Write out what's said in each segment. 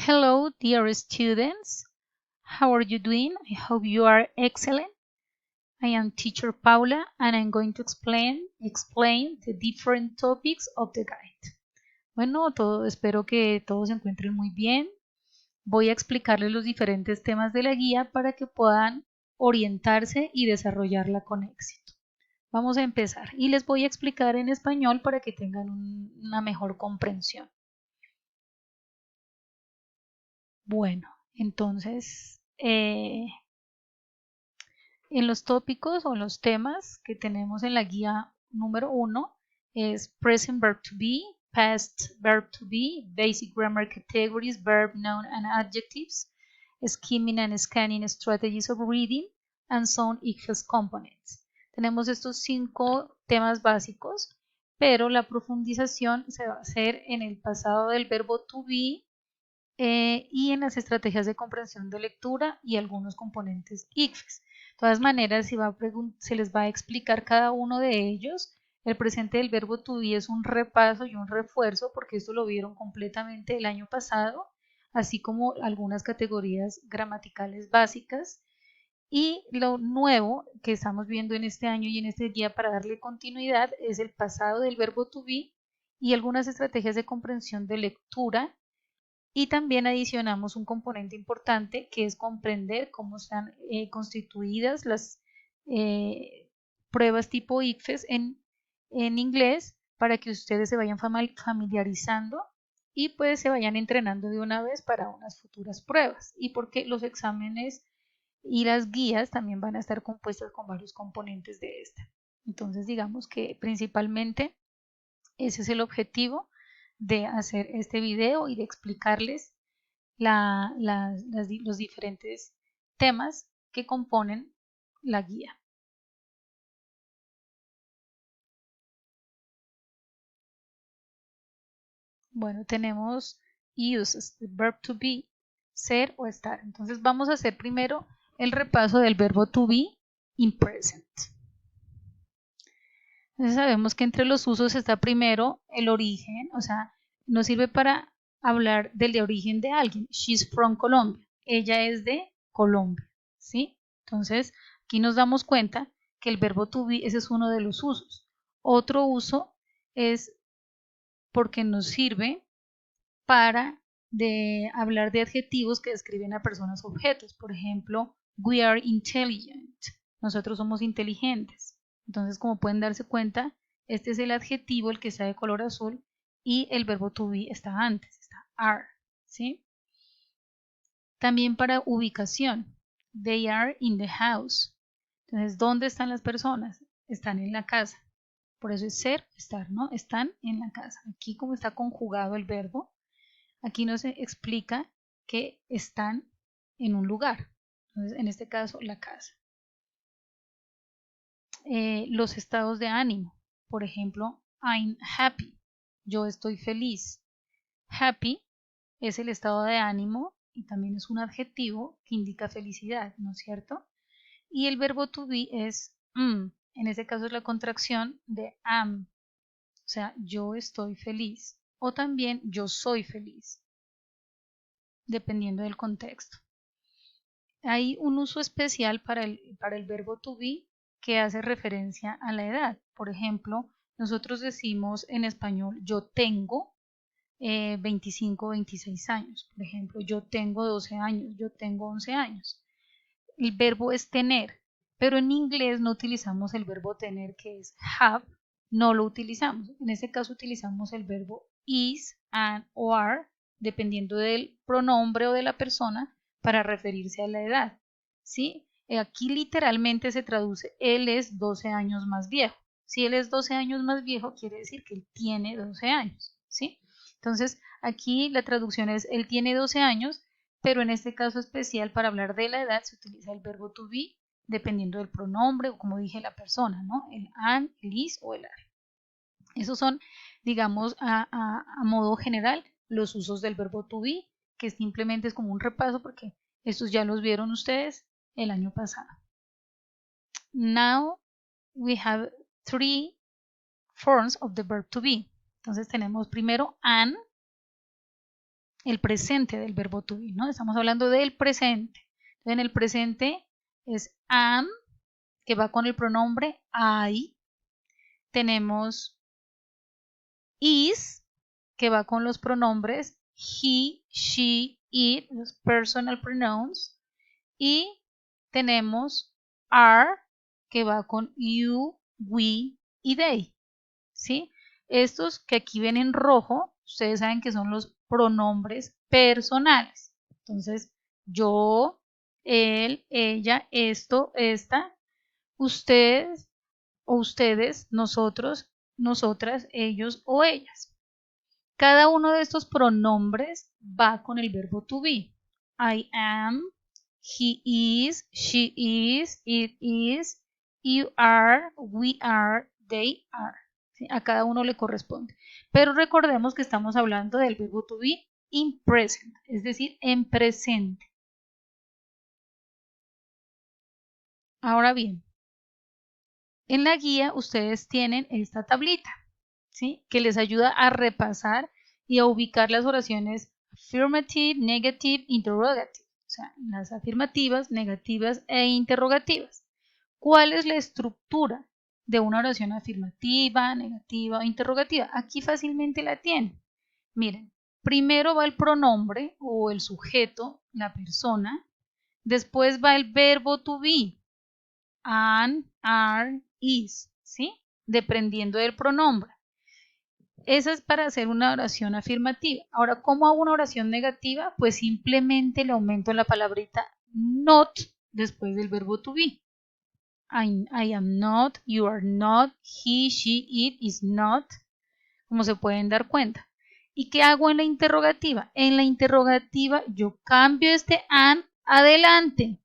Hello, dear students. How are you doing? I hope you are excellent. I am teacher Paula and I'm going to explain the different topics of the guide. Bueno, espero que todos se encuentren muy bien. Voy a explicarles los diferentes temas de la guía para que puedan orientarse y desarrollarla con éxito. Vamos a empezar y les voy a explicar en español para que tengan una mejor comprensión. Bueno, entonces, en los tópicos o los temas que tenemos en la guía número 1 es Present Verb to Be, Past Verb to Be, Basic Grammar Categories, Verb, Noun and Adjectives, Skimming and Scanning Strategies of Reading, and Some ICFES Components. Tenemos estos 5 temas básicos, pero la profundización se va a hacer en el pasado del verbo to be, y en las estrategias de comprensión de lectura y algunos componentes ICFES. De todas maneras, se les va a explicar cada uno de ellos. El presente del verbo to be es un repaso y un refuerzo porque esto lo vieron completamente el año pasado, así como algunas categorías gramaticales básicas. Y lo nuevo que estamos viendo en este año y en este día para darle continuidad es el pasado del verbo to be y algunas estrategias de comprensión de lectura. Y también adicionamos un componente importante que es comprender cómo están constituidas las pruebas tipo ICFES en inglés para que ustedes se vayan familiarizando y pues se vayan entrenando de una vez para unas futuras pruebas. Y porque los exámenes y las guías también van a estar compuestas con varios componentes de esta. Entonces digamos que principalmente ese es el objetivo de hacer este video y de explicarles los diferentes temas que componen la guía. Bueno, tenemos uses, the verb to be, ser o estar. Entonces vamos a hacer primero el repaso del verbo to be in present. Entonces sabemos que entre los usos está primero el origen, o sea, nos sirve para hablar del de origen de alguien. She's from Colombia. Ella es de Colombia, ¿sí? Entonces, aquí nos damos cuenta que el verbo to be, ese es uno de los usos. Otro uso es porque nos sirve para hablar de adjetivos que describen a personas o objetos. Por ejemplo, we are intelligent. Nosotros somos inteligentes. Entonces, como pueden darse cuenta, este es el adjetivo, el que está de color azul, y el verbo to be está antes, está are, ¿sí? También para ubicación, they are in the house. Entonces, ¿dónde están las personas? Están en la casa. Por eso es ser, estar, ¿no? Están en la casa. Aquí como está conjugado el verbo, aquí nos explica que están en un lugar. Entonces, en este caso, la casa. Los estados de ánimo. Por ejemplo, I'm happy. Yo estoy feliz. Happy es el estado de ánimo y también es un adjetivo que indica felicidad, ¿no es cierto? Y el verbo to be es en este caso es la contracción de am, o sea, yo estoy feliz o también yo soy feliz, dependiendo del contexto. Hay un uso especial para el verbo to be que hace referencia a la edad. Por ejemplo, nosotros decimos en español yo tengo 25 o 26 años. Por ejemplo, yo tengo 12 años, yo tengo 11 años. El verbo es tener, pero en inglés no utilizamos el verbo tener que es have, no lo utilizamos. En este caso utilizamos el verbo is, and o are, dependiendo del pronombre o de la persona para referirse a la edad. ¿Sí? Aquí literalmente se traduce él es 12 años más viejo. Si él es 12 años más viejo, quiere decir que él tiene 12 años. ¿Sí? Entonces, aquí la traducción es él tiene 12 años, pero en este caso especial para hablar de la edad se utiliza el verbo to be dependiendo del pronombre o como dije la persona, ¿no? El an, el is o el are. Esos son, digamos, a modo general los usos del verbo to be, que simplemente es como un repaso porque estos ya los vieron ustedes el año pasado. Now we have 3 forms of the verb to be. Entonces tenemos primero an, el presente del verbo to be, ¿no? Estamos hablando del presente. Entonces, en el presente es am, que va con el pronombre I. Tenemos is, que va con los pronombres he, she, it, los personal pronouns. Y tenemos are, que va con you, we y they. ¿Sí? Estos que aquí ven en rojo, ustedes saben que son los pronombres personales. Entonces, yo, él, ella, esto, esta, ustedes o ustedes, nosotros, nosotras, ellos o ellas. Cada uno de estos pronombres va con el verbo to be. I am, he is, she is, it is, you are, we are, they are. ¿Sí? A cada uno le corresponde. Pero recordemos que estamos hablando del verbo to be in present, es decir, en presente. Ahora bien, en la guía ustedes tienen esta tablita, ¿sí? Que les ayuda a repasar y a ubicar las oraciones affirmative, negative, interrogative. O sea, las afirmativas, negativas e interrogativas. ¿Cuál es la estructura de una oración afirmativa, negativa o interrogativa? Aquí fácilmente la tienen. Miren, primero va el pronombre o el sujeto, la persona. Después va el verbo to be, an, are, is, ¿sí? Dependiendo del pronombre. Esa es para hacer una oración afirmativa. Ahora, ¿cómo hago una oración negativa? Pues simplemente le aumento la palabrita not después del verbo to be. I am not, you are not, he, she, it is not, como se pueden dar cuenta. ¿Y qué hago en la interrogativa? En la interrogativa yo cambio este an adelante,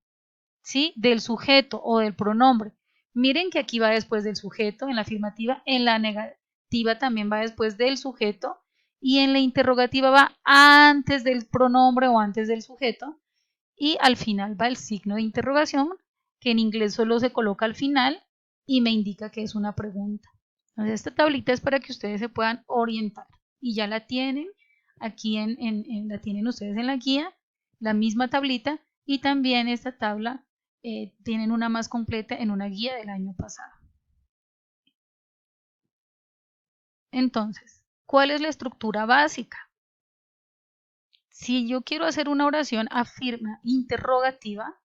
¿sí? Del sujeto o del pronombre. Miren que aquí va después del sujeto en la afirmativa, en la negativa también va después del sujeto y en la interrogativa va antes del pronombre o antes del sujeto y al final va el signo de interrogación que en inglés solo se coloca al final y me indica que es una pregunta. Entonces esta tablita es para que ustedes se puedan orientar y ya la tienen aquí la tienen ustedes en la guía, la misma tablita y también esta tabla tienen una más completa en una guía del año pasado. Entonces, ¿cuál es la estructura básica? Si yo quiero hacer una oración afirma interrogativa,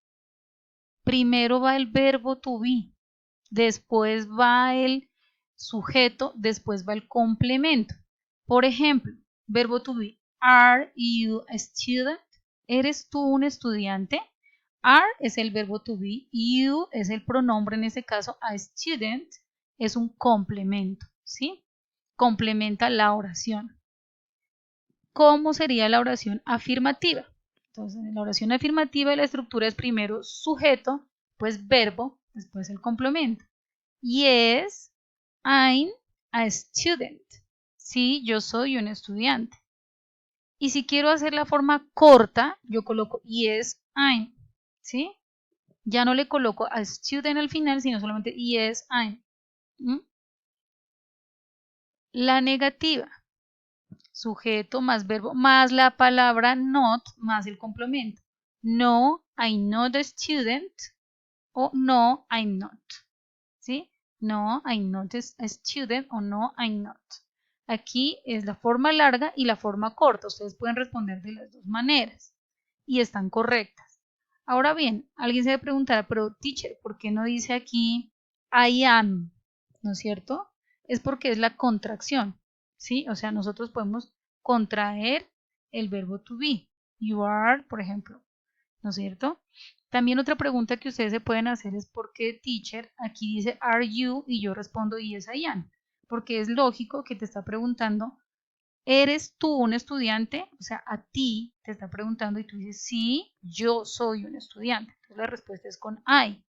primero va el verbo to be, después va el sujeto, después va el complemento. Por ejemplo, verbo to be, are you a student? ¿Eres tú un estudiante? Are es el verbo to be, you es el pronombre, en este caso a student es un complemento, ¿sí? Complementa la oración. ¿Cómo sería la oración afirmativa? Entonces, en la oración afirmativa la estructura es primero sujeto, pues verbo, después el complemento. Yes, I'm a student. Sí, yo soy un estudiante. Y si quiero hacer la forma corta, yo coloco yes, I'm. ¿Sí? Ya no le coloco a student al final, sino solamente yes, I'm. ¿Mm? La negativa. Sujeto más verbo más la palabra not más el complemento. No, I'm not a student o no, I'm not. ¿Sí? No, I'm not a student o no, I'm not. Aquí es la forma larga y la forma corta. Ustedes pueden responder de las dos maneras y están correctas. Ahora bien, alguien se preguntará, pero teacher, ¿por qué no dice aquí I am? ¿No es cierto? Es porque es la contracción, ¿sí? O sea, nosotros podemos contraer el verbo to be. You are, por ejemplo, ¿no es cierto? También otra pregunta que ustedes se pueden hacer es ¿por qué teacher? Aquí dice are you y yo respondo yes I am. Porque es lógico que te está preguntando ¿eres tú un estudiante? O sea, a ti te está preguntando y tú dices sí, yo soy un estudiante. Entonces la respuesta es con I.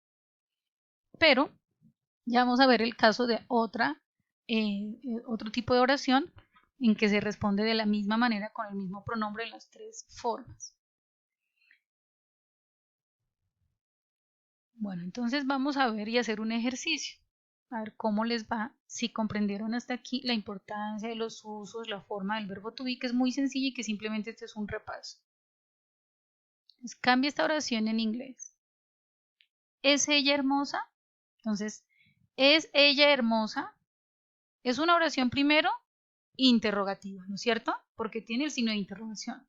Pero ya vamos a ver el caso de otro tipo de oración en que se responde de la misma manera con el mismo pronombre en las tres formas. Bueno, entonces vamos a ver y hacer un ejercicio. a ver cómo les va, si comprendieron hasta aquí la importancia de los usos, la forma del verbo to be, que es muy sencilla y que simplemente este es un repaso. Entonces, cambia esta oración en inglés. ¿Es ella hermosa? Entonces, ¿es ella hermosa? Es una oración primero interrogativa, ¿no es cierto? Porque tiene el signo de interrogación.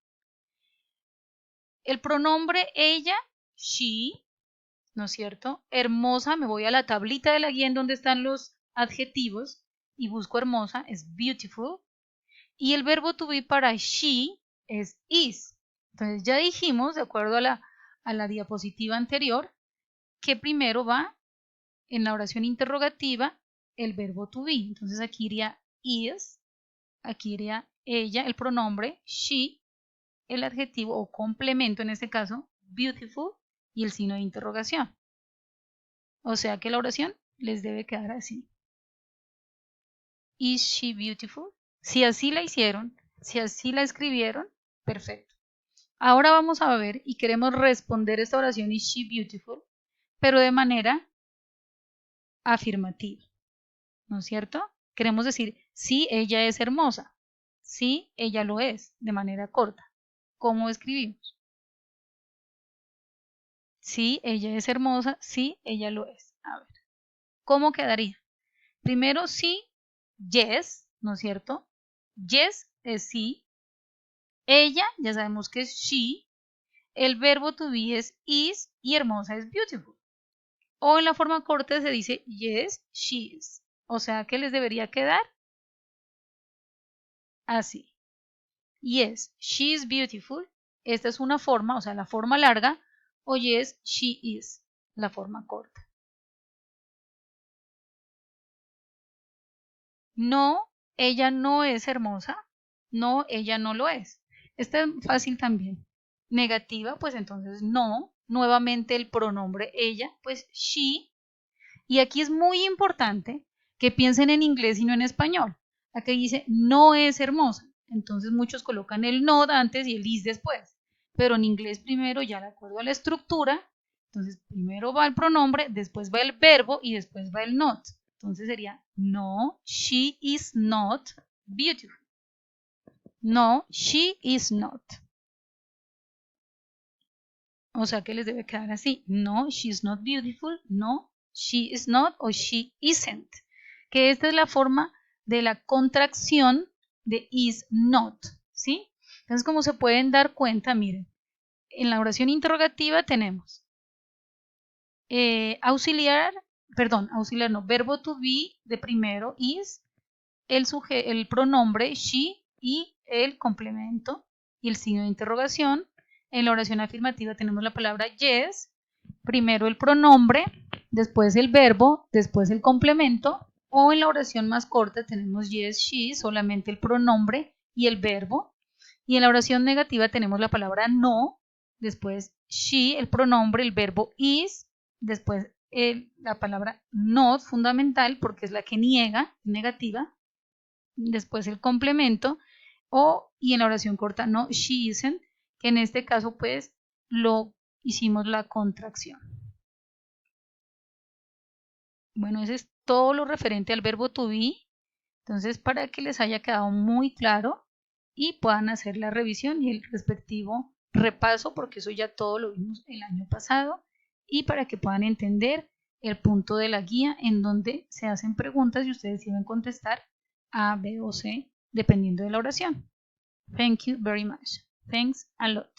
El pronombre ella, she, ¿no es cierto? Hermosa, me voy a la tablita de la guía en donde están los adjetivos y busco hermosa, es beautiful. Y el verbo to be para she es is. Entonces ya dijimos, de acuerdo a la diapositiva anterior, que primero va en la oración interrogativa el verbo to be. Entonces aquí iría is, aquí iría ella, el pronombre, she, el adjetivo o complemento en este caso, beautiful, y el signo de interrogación. O sea que la oración les debe quedar así. Is she beautiful? Si así la hicieron, si así la escribieron, perfecto. Ahora vamos a ver y queremos responder esta oración is she beautiful, pero de manera afirmativa, ¿no es cierto? Queremos decir sí, ella es hermosa, sí, ella lo es, de manera corta. ¿Cómo escribimos? Sí, ella es hermosa, sí, ella lo es. A ver, ¿cómo quedaría? Primero sí, yes, ¿no es cierto? Yes es sí. Ella, ya sabemos que es she. El verbo to be es is y hermosa es beautiful. O en la forma corta se dice yes, she is. O sea que les debería quedar así. Yes, she is beautiful. Esta es una forma, o sea, la forma larga. O yes, she is, la forma corta. No, ella no es hermosa. No, ella no lo es. Esta es fácil también. Negativa, pues entonces no. Nuevamente el pronombre ella, pues she. Y aquí es muy importante que piensen en inglés y no en español. Aquí dice no es hermosa. Entonces muchos colocan el not antes y el is después. Pero en inglés primero, ya de acuerdo a la estructura, entonces primero va el pronombre, después va el verbo y después va el not. Entonces sería no, she is not beautiful. No, she is not. O sea que les debe quedar así. No, she is not beautiful. No, she is not o she isn't. Que esta es la forma de la contracción de is not. ¿Sí? Entonces, como se pueden dar cuenta, miren, en la oración interrogativa tenemos auxiliar no, verbo to be de primero is, el pronombre she y el complemento y el signo de interrogación. En la oración afirmativa tenemos la palabra yes, primero el pronombre, después el verbo, después el complemento, o en la oración más corta tenemos yes, she, solamente el pronombre y el verbo, y en la oración negativa tenemos la palabra no, después she, el pronombre, el verbo is, después la palabra not, fundamental, porque es la que niega, negativa, después el complemento, y en la oración corta no, she isn't, que en este caso pues lo hicimos la contracción. Bueno, eso es todo lo referente al verbo to be. Entonces, para que les haya quedado muy claro y puedan hacer la revisión y el respectivo repaso, porque eso ya todo lo vimos el año pasado, y para que puedan entender el punto de la guía en donde se hacen preguntas y ustedes deben contestar A, B o C, dependiendo de la oración. Thank you very much. Thanks a lot.